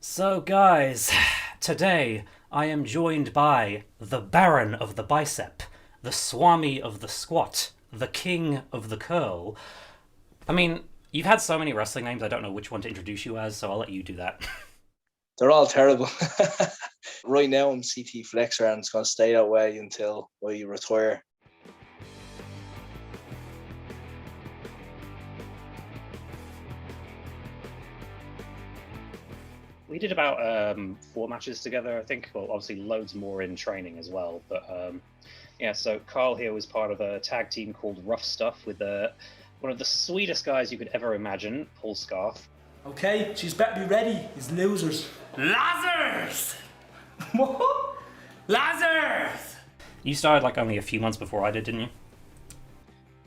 So, guys, today I am joined by the Baron of the Bicep, the Swami of the Squat, the King of the Curl. I mean, you've had so many wrestling names, I don't know which one to introduce you as, so I'll let you do that. They're all terrible. Right now, I'm CT Flexor, and it's going to stay that way until I retire. We did about four matches together, I think. Well, obviously loads more in training as well. But yeah, so Carl here was part of a tag team called Rough Stuff with one of the sweetest guys you could ever imagine, Paul Scarfe. Okay, she's better be ready, these losers. Lazarus! What? Lazarus! You started like only a few months before I did, didn't you?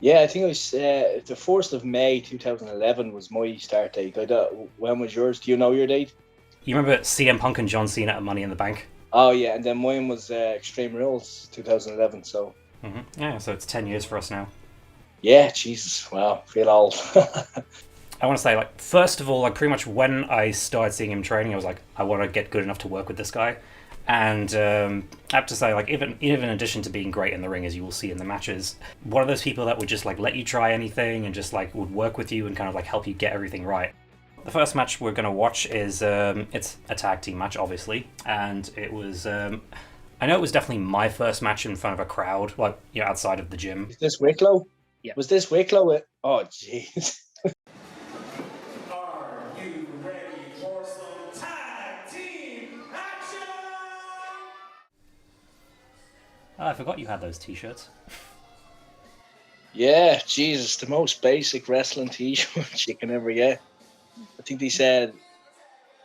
Yeah, I think it was the 1st of May 2011 was my start date. When was yours? Do you know your date? You remember CM Punk and John Cena at Money in the Bank? Oh, yeah, and then mine was Extreme Rules 2011. So, Yeah, so it's 10 years for us now. yeah, Jesus, wow, feel old. I want to say, like, first of all, like, pretty much when I started seeing him training, I was like, I want to get good enough to work with this guy. And I have to say, like, even in addition to being great in the ring, as you will see in the matches, one of those people that would just like let you try anything and just like would work with you and kind of like help you get everything right. The first match we're going to watch is it's a tag team match, obviously, and it was. I know it was definitely my first match in front of a crowd, like outside of the gym. Is this Wicklow? Yeah. Was this Wicklow? Oh, jeez. Are you ready for some tag team action? Oh, I forgot you had those T-shirts. Yeah, Jesus, the most basic wrestling t-shirt you can ever get. I think they said,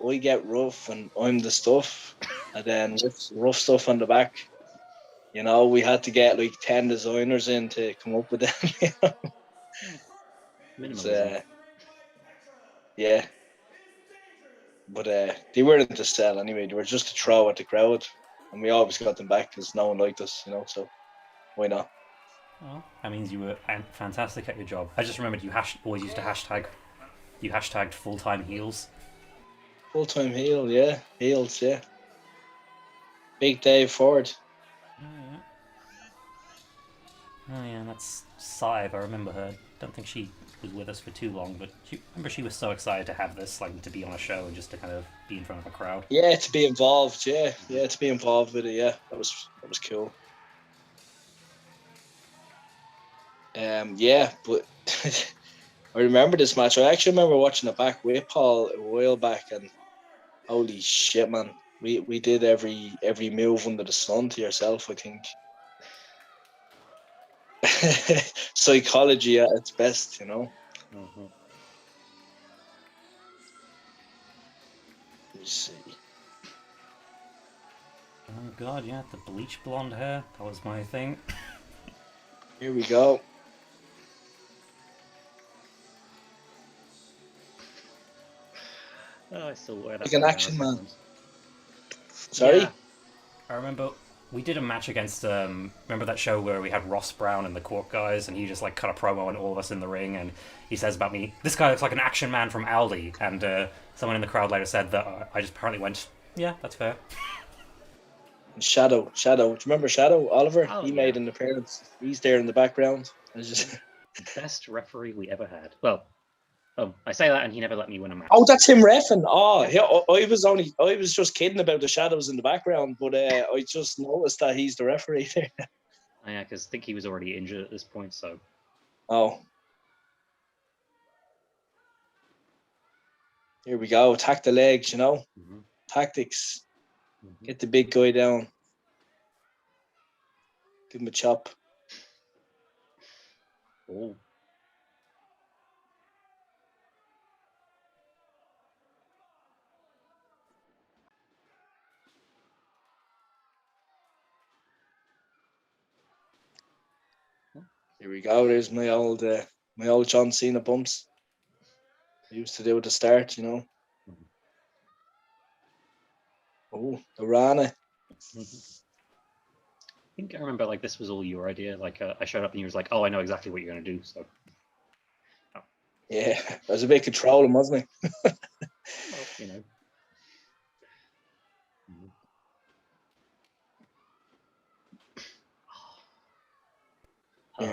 I get rough and I'm the stuff, and then rough stuff on the back. We had to get like 10 designers in to come up with them. It's, Minimalism. yeah, but they weren't to sell anyway. They were just to throw at the crowd, and we always got them back because no one liked us. So why not? Oh, that means you were fantastic at your job. I just remembered you always used to hashtag. You hashtagged full-time heels. Full time heel, yeah, heels, yeah. Big Dave Forde. Oh yeah. Oh yeah, that's Sive. I remember her. Don't think she was with us for too long, but remember she was so excited to have this, like to be on a show and just to kind of be in front of a crowd. Yeah, to be involved. Yeah, to be involved with it. Yeah, that was cool. Yeah, but I remember this match. I actually remember watching it back with Paul a while back, and holy shit, man, we did every move under the sun to yourself. I think psychology at its best. Mm-hmm. Let me see. Oh god, yeah, the bleach blonde hair. That was my thing. Here we go. Oh, I still wear that. Like an for action man. sometimes. Sorry. Yeah. I remember we did a match against. Remember that show where we had Ross Brown and the Cork guys, and he just like cut a promo on all of us in the ring, and he says about me, "This guy looks like an action man from Aldi," and someone in the crowd later said that I just apparently went, "Yeah, that's fair." Shadow. Do you remember Shadow Oliver? Oh, He yeah. made an appearance. He's there in the background. I just. Best referee we ever had. Well, I say that and he never let me win a match. Oh, that's him reffing. Oh, yeah. I was just kidding about the shadows in the background, but I just noticed that he's the referee there. Oh, yeah, because I think he was already injured at this point, so. Oh, here we go. Attack the legs. Mm-hmm. Tactics. Mm-hmm. Get the big guy down. Give him a chop. Oh. Here we go. There's my old John Cena bumps. I used to do at the start. Mm-hmm. Oh, the Rana. Mm-hmm. I think I remember like this was all your idea. Like I showed up and you was like, "Oh, I know exactly what you're gonna do." So, Yeah, I was a bit controlling, wasn't well,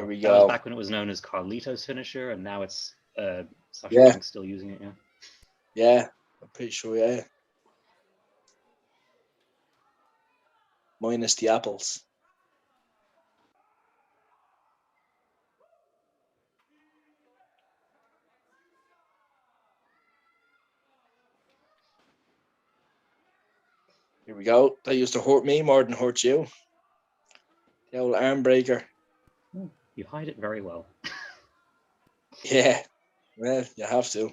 we That was go. back when it was known as Carlito's finisher, and now it's Sasha Yeah. Banks still using it. Yeah. Yeah, I'm pretty sure. Yeah, minus the apples. Here we go. That used to hurt me more than hurt you. The old arm breaker. You hide it very well. Yeah, well, you have to.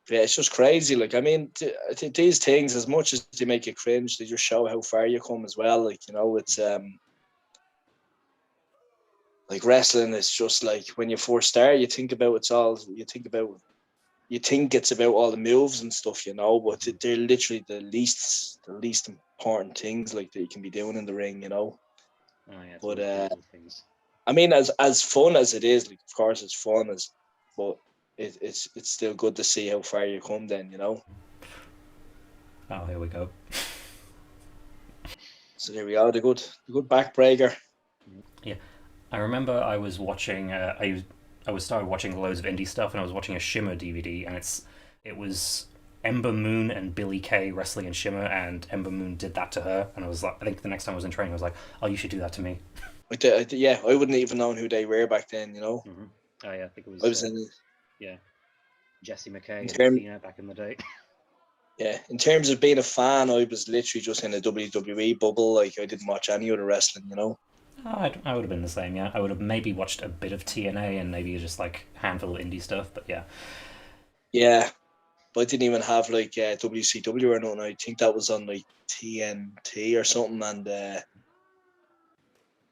Yeah, it's just crazy. Like, I mean, I think these things, as much as they make you cringe, they just show how far you come as well. Like, you know, it's like wrestling is just like when you first start, you think it's about all the moves and stuff, you know, but they're literally the least important things like that you can be doing in the ring, you know. Oh yeah, it's But all the little things. I mean, as fun as it is, like, of course it's fun, but it's still good to see how far you come. Then, you know. Oh, here we go. So there we are, the good backbreaker. Yeah, I remember I was watching. I started watching loads of indie stuff, and I was watching a Shimmer DVD, and it was Ember Moon and Billy Kay wrestling in Shimmer, and Ember Moon did that to her, and I was like, I think the next time I was in training, I was like, oh, you should do that to me. Yeah, I wouldn't even known who they were back then, you know. Mm-hmm. Oh yeah, I think it was. I was in Jesse McKay and term, Athena back in the day. Yeah, in terms of being a fan, I was literally just in a WWE bubble. Like, I didn't watch any other wrestling, you know. I would have been the same, yeah. I would have maybe watched a bit of TNA and maybe just like a handful of indie stuff, but yeah. Yeah, but I didn't even have like WCW or nothing. I think that was on like TNT or something, and I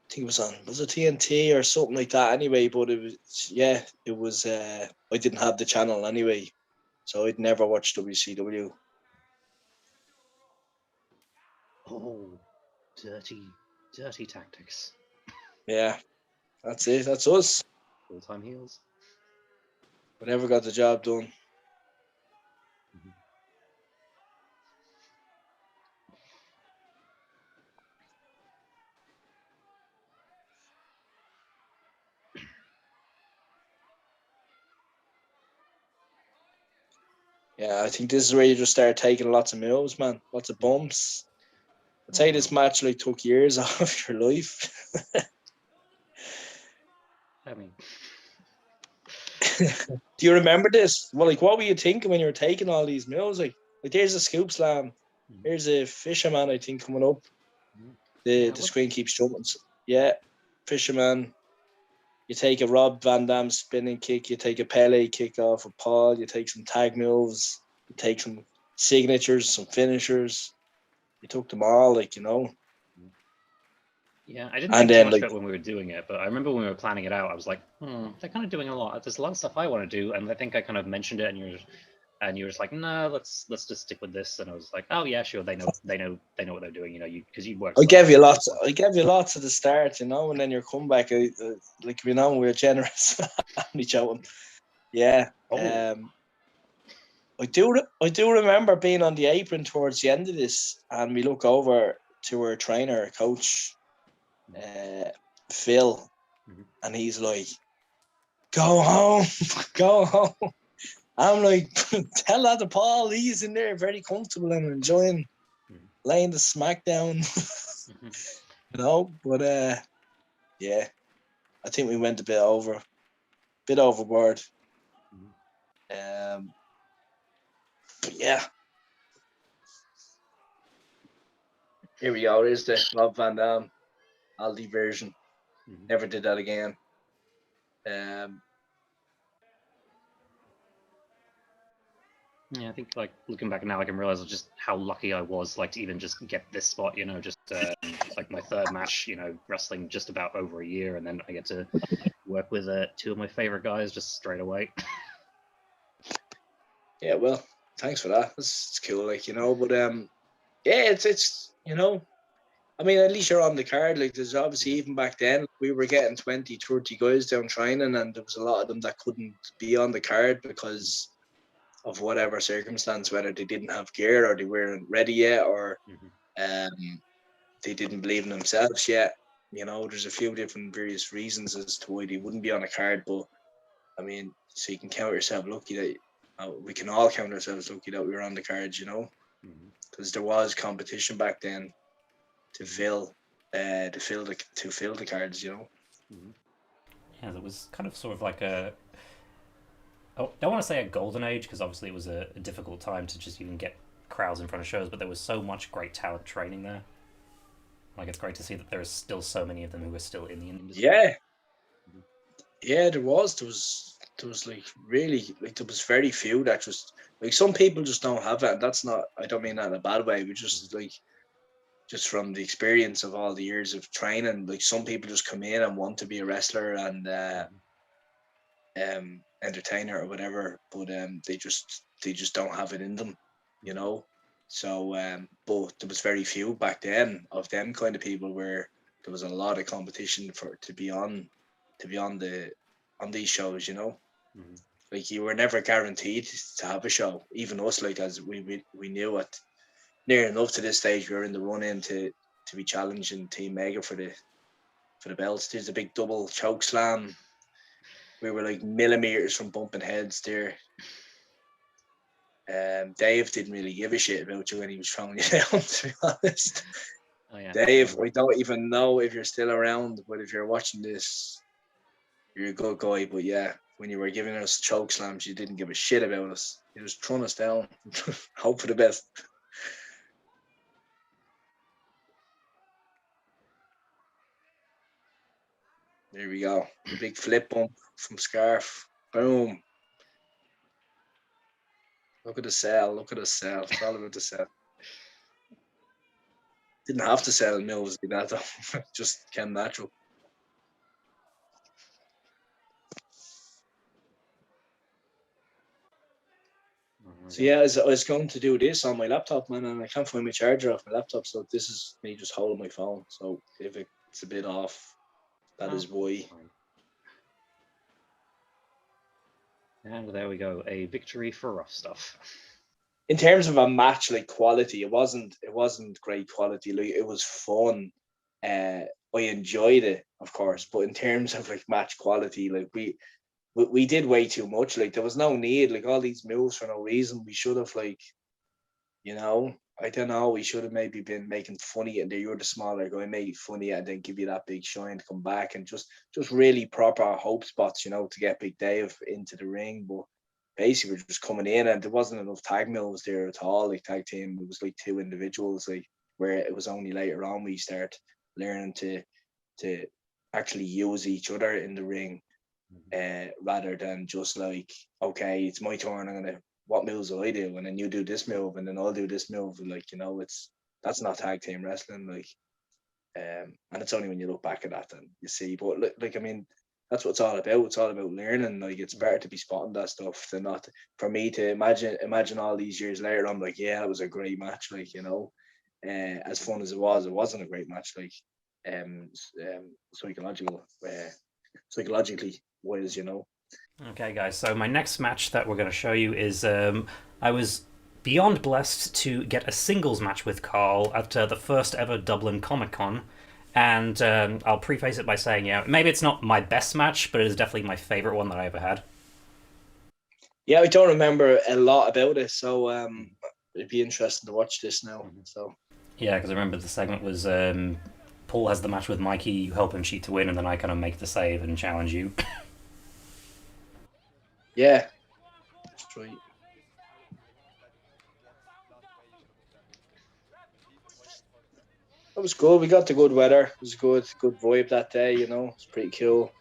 think it was it TNT or something like that anyway. But it was. I didn't have the channel anyway, so I'd never watched WCW. Oh, dirty tactics. Yeah, that's it. That's us. Full-time heels. We never got the job done. Mm-hmm. Yeah, I think this is where you just start taking lots of moves, man. Lots of bumps. I'd say this match like took years off your life. I mean, Do you remember this? Well, like, what were you thinking when you were taking all these moves? Like there's a scoop slam. Here's a fisherman, I think, coming up. The screen keeps jumping. Yeah, fisherman. You take a Rob Van Dam spinning kick. You take a Pele kick off of Paul. You take some tag moves. You take some signatures, some finishers. You took them all, like, you know. Yeah, I didn't And think too then, much like, of it when we were doing it, but I remember when we were planning it out, I was like, they're kind of doing a lot. There's a lot of stuff I want to do, and I think I kind of mentioned it, and you were just like, no, let's just stick with this. And I was like, oh yeah, sure, they know what they're doing, you know, because you worked. I gave you lots at the start, you know, and then your comeback, like, you know, we're generous family chatting. Yeah. I do remember being on the apron towards the end of this, and we look over to our trainer, coach, Phil, and he's like, "Go home, go home." I'm like, "Tell that to Paul. He's in there, very comfortable and enjoying laying the smack down." You know, but yeah, I think we went a bit overboard. But yeah. Here we go. There's the Rob Van Dam Aldi version. Never did that again. Yeah, I think, like, looking back now, I can realize just how lucky I was, like, to even just get this spot, you know, just like my third match, you know, wrestling just about over a year, and then I get to work with two of my favorite guys just straight away. Yeah, well, thanks for that. It's cool, like, you know, but yeah, it's you know, I mean, at least you're on the card. Like, there's obviously, even back then, we were getting 20, 30 guys down training, and there was a lot of them that couldn't be on the card because of whatever circumstance, whether they didn't have gear or they weren't ready yet, or they didn't believe in themselves yet. You know, there's a few different various reasons as to why they wouldn't be on a card, but I mean, so you can count yourself lucky that we can all count ourselves lucky that we were on the cards, you know, because there was competition back then to fill the cards, you know. Yeah, there was kind of sort of like a. I don't want to say a golden age because obviously it was a difficult time to just even get crowds in front of shows, but there was so much great talent training there. Like it's great to see that there are still so many of them who are still in the industry. Yeah, there was like really like there was very few that just like some people just don't have it. And that's not, I don't mean that in a bad way, but just like just from the experience of all the years of training, like some people just come in and want to be a wrestler and entertainer or whatever, but they just don't have it in them, you know. So but there was very few back then of them kind of people where there was a lot of competition to be on these shows, you know. Like you were never guaranteed to have a show. Even us, like as we knew at near enough to this stage, we were in the run in to be challenging Team Mega for the belts. There's a big double choke slam. We were like millimeters from bumping heads there. Dave didn't really give a shit about you when he was throwing you down, to be honest. Oh, yeah. Dave, we don't even know if you're still around, but if you're watching this, you're a good guy. But yeah, when you were giving us choke slams, you didn't give a shit about us. You just throwing us down. Hope for the best. There we go. The big flip bump from Scarfe. Boom. Look at the cell. Look at the cell. It's all about the cell. Didn't have to sell moves like that though. Just came natural. So yeah, I was going to do this on my laptop, man, and I can't find my charger off my laptop. So this is me just holding my phone. So if it's a bit off, that is why. And there we go, a victory for Rough Stuff. In terms of a match like quality, it wasn't great quality. Like it was fun. I enjoyed it, of course, but in terms of like match quality, like we did way too much. Like there was no need. Like all these moves for no reason. We should have like, you know, I don't know. We should have maybe been making funny, and you're the smaller guy, make it funny, and then give you that big shine to come back, and just really proper hope spots, you know, to get Big Dave into the ring. But basically, we're just coming in, and there wasn't enough tag moves there at all. Like tag team, it was like two individuals. Like where it was only later on we start learning to actually use each other in the ring, rather than just like, okay, it's my turn. I'm gonna, what moves do I do, and then you do this move, and then I'll do this move. Like, you know, that's not tag team wrestling. Like, and it's only when you look back at that then you see. But like I mean, that's what it's all about. It's all about learning. Like it's better to be spotting that stuff than not. For me to imagine all these years later, I'm like, yeah, it was a great match. Like, you know, as fun as it wasn't a great match. Like, psychologically wise, you know. Okay, guys, so my next match that we're going to show you is I was beyond blessed to get a singles match with Carl at the first ever Dublin Comic Con. And I'll preface it by saying, yeah, maybe it's not my best match, but it is definitely my favorite one that I ever had. Yeah, I don't remember a lot about it, so it'd be interesting to watch this now. So yeah, because I remember the segment was Paul has the match with Mikey, you help him cheat to win, and then I kind of make the save and challenge you. yeah, that's right. That was good. We got the good weather. It was good vibe that day. You know, it's pretty cool.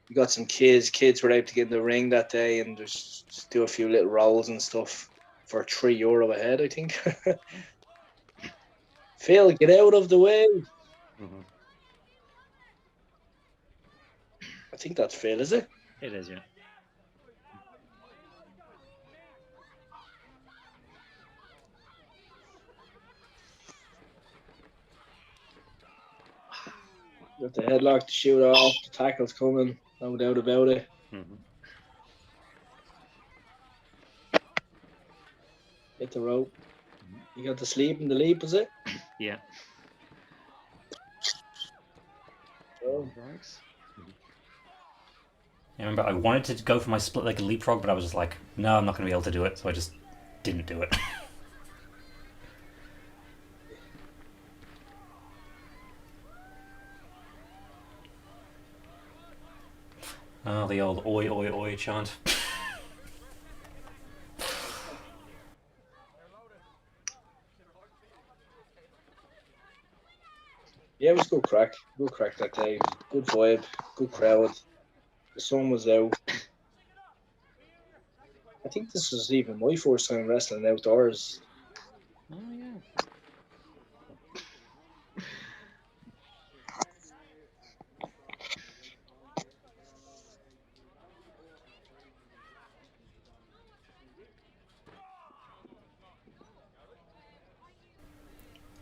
We got some kids. Kids were able to get in the ring that day and just do a few little rolls and stuff for €3 a head, I think. Phil, get out of the way. I think that's Phil, is it? It is, yeah. Got the headlock to shoot off. The tackle's coming. No doubt about it. Hit the rope. You got the sleep and the leap, is it? Yeah. Right. I remember I wanted to go for my split leg leapfrog, but I was just like, no, I'm not going to be able to do it, so I just didn't do it. Oh, the old oi oi oi chant. Yeah, it was good crack. Good crack that day. Good vibe. Good crowd. The sun was out. I think this was even my first time wrestling outdoors. Oh yeah.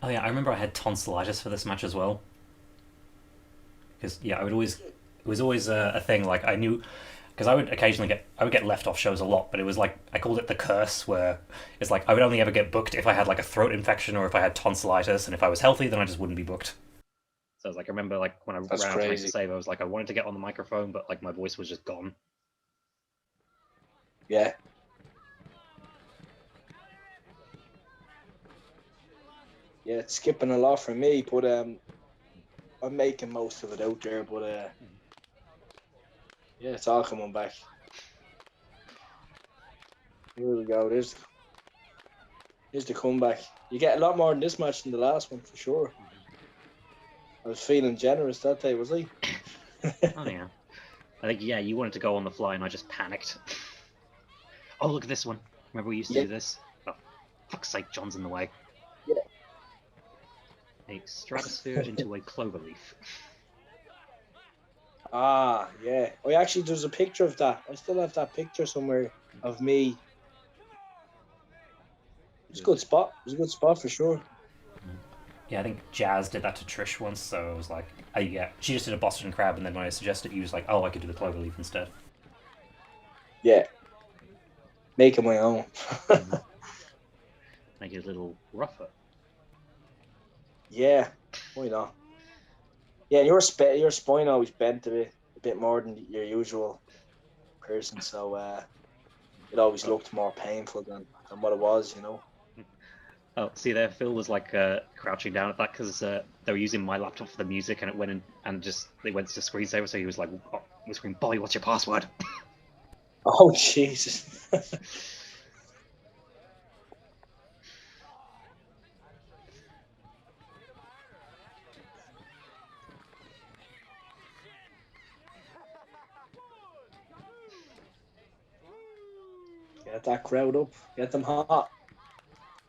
Oh yeah, I remember I had tonsillitis for this match as well. Because yeah, I would always it was always a thing. Like I knew because I would occasionally get left off shows a lot, but it was like I called it the curse, where it's like I would only ever get booked if I had like a throat infection or if I had tonsillitis, and if I was healthy, then I just wouldn't be booked. So I was like, I remember like when I That's ran out to make crazy. the save, I was like, I wanted to get on the microphone, but like my voice was just gone. Yeah. Yeah, it's skipping a lot for me, but I'm making most of it out there. But yeah, it's all coming back. Here we go. Here's the comeback. You get a lot more in this match than the last one for sure. I was feeling generous that day, was I? Oh yeah. I think yeah, you wanted to go on the fly, and I just panicked. Oh look at this one. Remember we used to Yeah. do this? Oh, fuck's sake, John's in the way. Yeah. A stratosphere into a cloverleaf. Ah, yeah. Oh, actually, there's a picture of that. I still have that picture somewhere of me. It's a good spot. It was a good spot for sure. Yeah, I think Jazz did that to Trish once, so it was like, yeah, she just did a Boston Crab, and then when I suggested, he was like, oh, I could do the cloverleaf instead. Yeah. Making my own. Make it a little rougher. Yeah. Why not? Yeah, your spine always bent a bit more than your usual person, so it always looked more painful than what it was, you know. Oh, see there, Phil was like crouching down at that because they were using my laptop for the music, and it went in and just they went to screensaver, so he was like whispering, "Bolly, what's your password?" Oh Jesus. Get that crowd up, get them hot.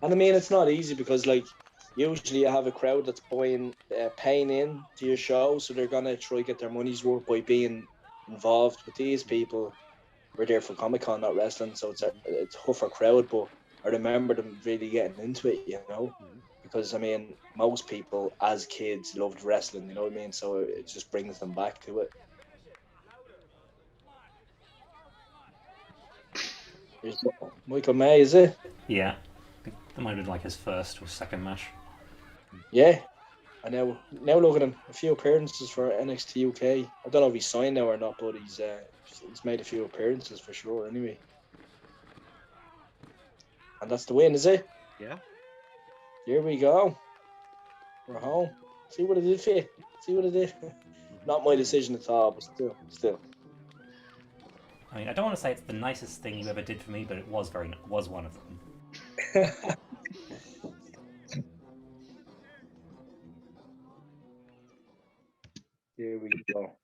And I mean, it's not easy because, like, usually you have a crowd that's paying in to your show, so they're gonna try to get their money's worth by being involved with these people. We're there for Comic Con, not wrestling, so it's a tougher crowd. But I remember them really getting into it, you know, because I mean, most people as kids loved wrestling, you know what I mean. So it just brings them back to it. There's Michael May, is it? Yeah, I think that might have been like his first or second match. Yeah. I now look at him. A few appearances for NXT UK. I don't know if he's signed now or not, but he's made a few appearances for sure. Anyway, and that's the win, is it? Yeah. Here we go. We're home. See what it did for you. See what it did. Not my decision at all, but still. I mean, I don't want to say it's the nicest thing you ever did for me, but it was one of them. Here we go.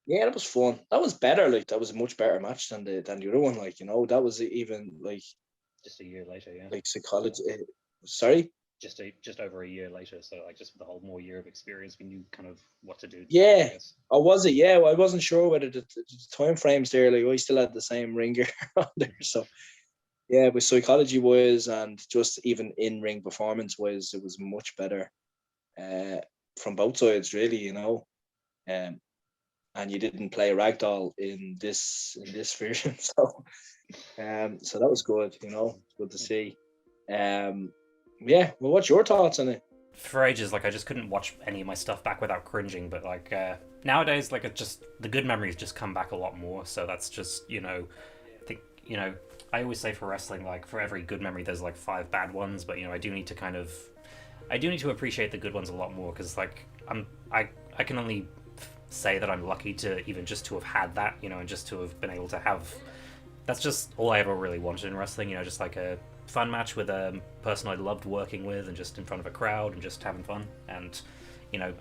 Yeah, that was fun. That was better. Like that was a much better match than the other one. Like, you know, that was even like Just a year later, yeah. like psychology. Sorry. Just over a year later, so like just with the whole more year of experience, we knew kind of what to do. Yeah. I guess. Or was it? Yeah, well, I wasn't sure whether the time frames there. Like, I still had the same ringer on there. So, yeah, but psychology wise and just even in ring performance wise, it was much better from both sides, really. You know, and you didn't play ragdoll in this version, so so that was good. You know, good to see. Yeah. Well, what's your thoughts on it? for ages, like I just couldn't watch any of my stuff back without cringing. But like nowadays, like it's just the good memories just come back a lot more. So that's just I think I always say for wrestling, like for every good memory, there's like 5 bad ones. But I do need to appreciate the good ones a lot more because like I can only say that I'm lucky to even just to have had that, and just to have been able to have. That's just all I ever really wanted in wrestling, just like a fun match with a person I loved working with and just in front of a crowd and just having fun. And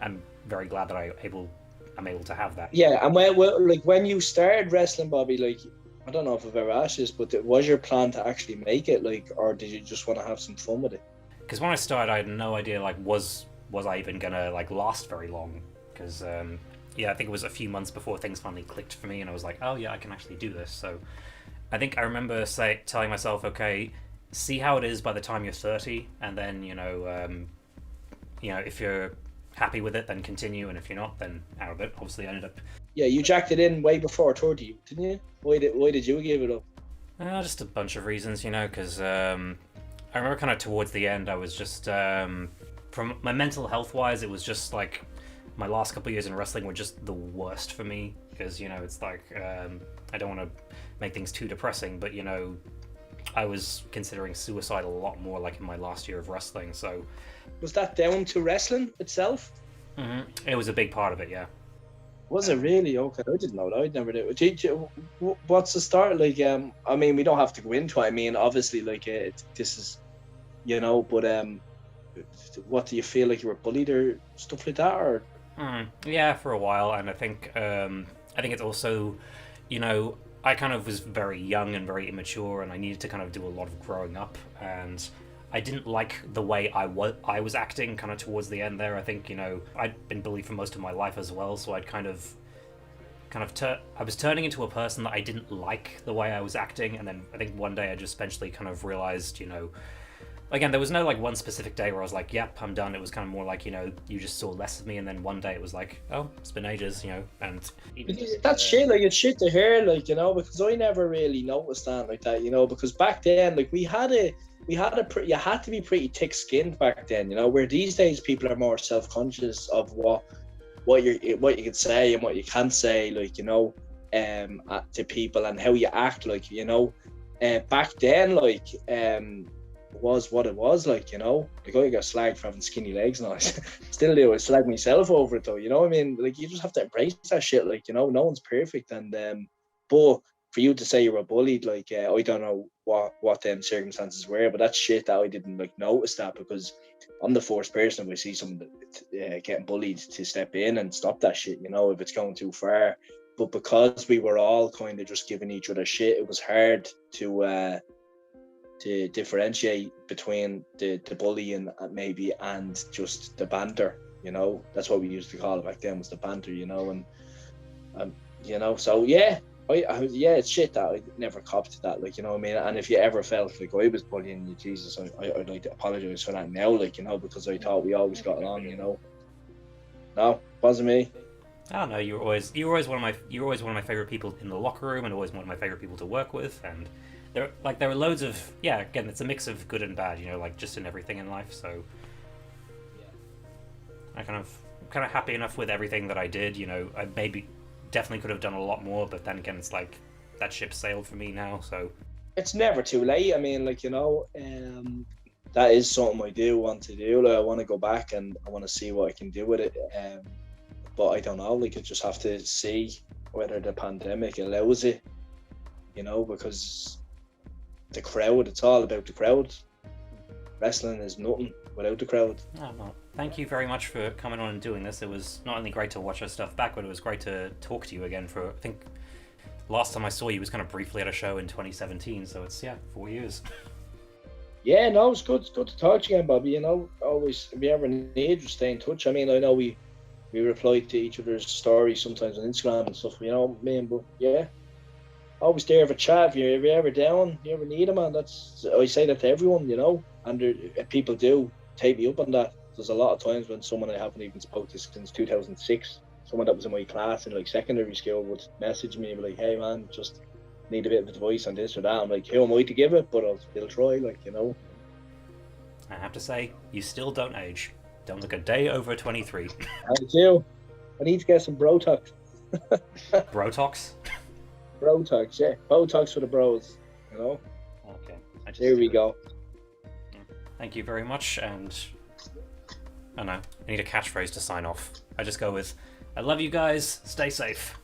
I'm very glad that I'm able to have that. Yeah, and when you started wrestling, Bobby, like I don't know if I've ever asked this, but was your plan to actually make it, like, or did you just want to have some fun with it? Because when I started, I had no idea like was I even gonna like last very long? Because I think it was a few months before things finally clicked for me, and I was like, oh yeah, I can actually do this. So I think I remember telling myself, okay, see how it is by the time you're 30, and then if you're happy with it, then continue, and if you're not, then out of it. Obviously, I ended up. Yeah, you jacked it in way before 30, didn't you? Why did you give it up? Just a bunch of reasons, because I remember kind of towards the end, I was just from my mental health wise, it was just like my last couple of years in wrestling were just the worst for me because it's like I don't want to make things too depressing, but I was considering suicide a lot more like in my last year of wrestling. So was that down to wrestling itself? Mm-hmm. It was a big part of it, yeah. Was it really? Okay, I didn't know that. I'd never do it. What's the start like? I mean, we don't have to go into it. I mean, obviously, like this is, but what do you feel like you were bullied or stuff like that, or? Yeah, for a while, and I think it's also, I kind of was very young and very immature, and I needed to kind of do a lot of growing up, and I didn't like the way I was acting kind of towards the end there. I think, I'd been bullied for most of my life as well, so I'd I was turning into a person that I didn't like the way I was acting, and then I think one day I just eventually kind of realized, again, there was no like one specific day where I was like, yep, I'm done. It was kind of more like, you just saw less of me, and then one day it was like, oh, it's been ages, and even that's shit. Like it's shit to hear, like because I never really noticed that like that, because back then, like you had to be pretty thick-skinned back then, where these days people are more self-conscious of what you can say and what you can't say, like to people and how you act, like back then, like was what it was, like like I got slagged for having skinny legs, and I still do. I slag myself over it though, what I mean? Like you just have to embrace that shit, like no one's perfect, and but for you to say you were bullied, like I don't know what them circumstances were, but that's shit that I didn't like notice that, because I'm the first person if I see someone getting bullied to step in and stop that shit, if it's going too far. But because we were all kind of just giving each other shit, it was hard to differentiate between the bullying maybe and just the banter, that's what we used to call it back then, was the banter, and so yeah, it's shit that I never copped to that, like what I mean. And if you ever felt like I was bullying you, Jesus, I'd like to apologize for that now, like because I thought we always got along, no, wasn't me. I don't know. You were always one of my favorite people in the locker room, and always one of my favorite people to work with, and there were loads of, again, it's a mix of good and bad, like just in everything in life. So I'm kind of happy enough with everything that I did. I definitely could have done a lot more, but then again, it's like that ship sailed for me now. So it's never too late. I mean, like that is something I do want to do. Like I want to go back and I want to see what I can do with it. But I don't know. Like I just have to see whether the pandemic allows it. Because the crowd, it's all about the crowd. Wrestling is nothing without the crowd. Oh, well, thank you very much for coming on and doing this. It was not only great to watch our stuff back, but it was great to talk to you again. For I think last time I saw you was kind of briefly at a show in 2017, so it's 4 years. Yeah, no, it's good to talk to you again, Bobby. Always, if you ever need, just stay in touch. I mean, I know we reply to each other's stories sometimes on Instagram and stuff, but yeah, always there for a chat. If you're ever down, you ever need a man, I say that to everyone, and people do take me up on that. There's a lot of times when someone I haven't even spoke to since 2006, someone that was in my class in like secondary school, would message me and be like, hey man, just need a bit of advice on this or that. I'm like, who am I to give it? But I'll still try, like I have to say, you still don't age. Don't look a day over 23. I do. I need to get some Botox. Brotox? Botox, yeah. Botox for the bros. You know? Okay. There we go. Thank you very much, and I don't know, I need a catchphrase to sign off. I just go with, I love you guys, stay safe.